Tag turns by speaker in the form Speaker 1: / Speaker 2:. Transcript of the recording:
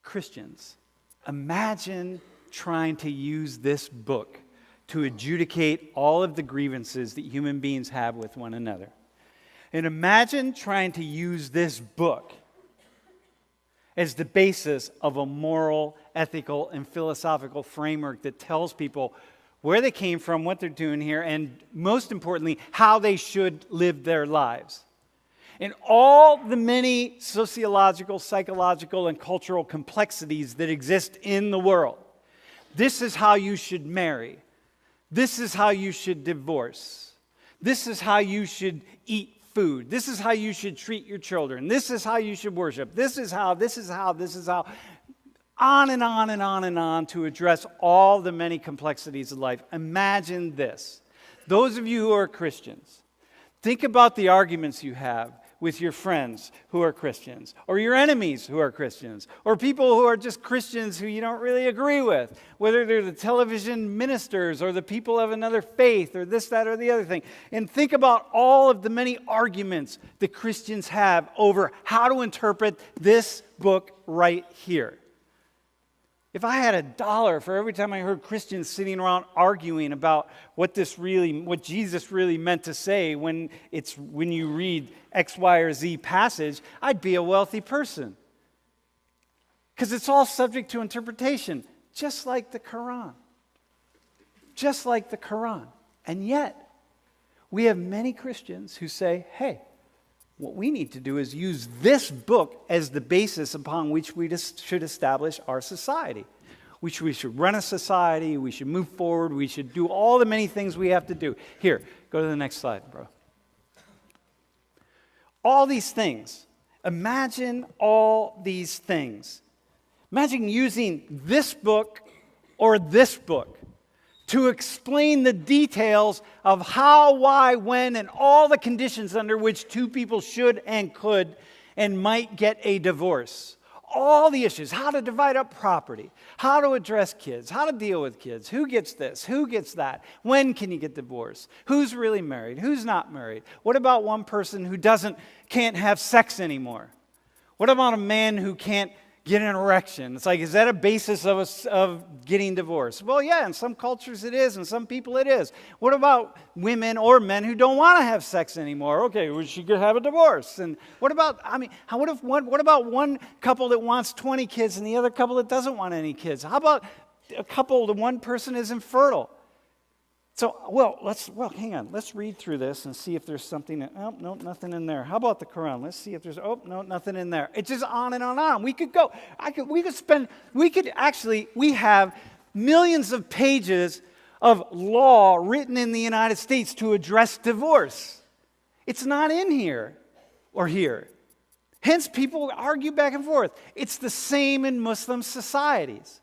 Speaker 1: Christians, imagine trying to use this book to adjudicate all of the grievances that human beings have with one another. And imagine trying to use this book as the basis of a moral, ethical, and philosophical framework that tells people where they came from, what they're doing here, and most importantly, how they should live their lives. And all the many sociological, psychological, and cultural complexities that exist in the world. This is how you should marry. This is how you should divorce. This is how you should eat food. This is how you should treat your children. This is how you should worship. This is how. On and on and on and on to address all the many complexities of life. Imagine this. Those of you who are Christians, think about the arguments you have with your friends who are Christians, or your enemies who are Christians, or people who are just Christians who you don't really agree with, whether they're the television ministers or the people of another faith or this, that, or the other thing. And think about all of the many arguments that Christians have over how to interpret this book right here. If I had $1 for every time I heard Christians sitting around arguing about what Jesus really meant to say when you read X, Y, or Z passage, I'd be a wealthy person. Because it's all subject to interpretation, just like the Quran. Just like the Quran. And yet, we have many Christians who say, hey, what we need to do is use this book as the basis upon which we should establish our society. We should run a society, we should move forward, we should do all the many things we have to do. Here, go to the next slide, bro. All these things. Imagine all these things. Imagine using this book or this book to explain the details of how, why, when, and all the conditions under which two people should and could and might get a divorce. All the issues, how to divide up property, how to address kids, how to deal with kids, who gets this, who gets that, when can you get divorced, who's really married, who's not married. What about one person who can't have sex anymore? What about a man who can't get an erection? It's like, is that a basis of getting divorced? Well, yeah, in some cultures it is, in some people it is. What about women or men who don't want to have sex anymore? Okay, well, she could have a divorce. And what about one couple that wants 20 kids and the other couple that doesn't want any kids? How about a couple, the one person is infertile? So, hang on. Let's read through this and see if there's something. No, nothing in there. How about the Quran? Let's see if there's. No, nothing in there. It's just on and on and on. We could go. We have millions of pages of law written in the United States to address divorce. It's not in here or here. Hence, people argue back and forth. It's the same in Muslim societies.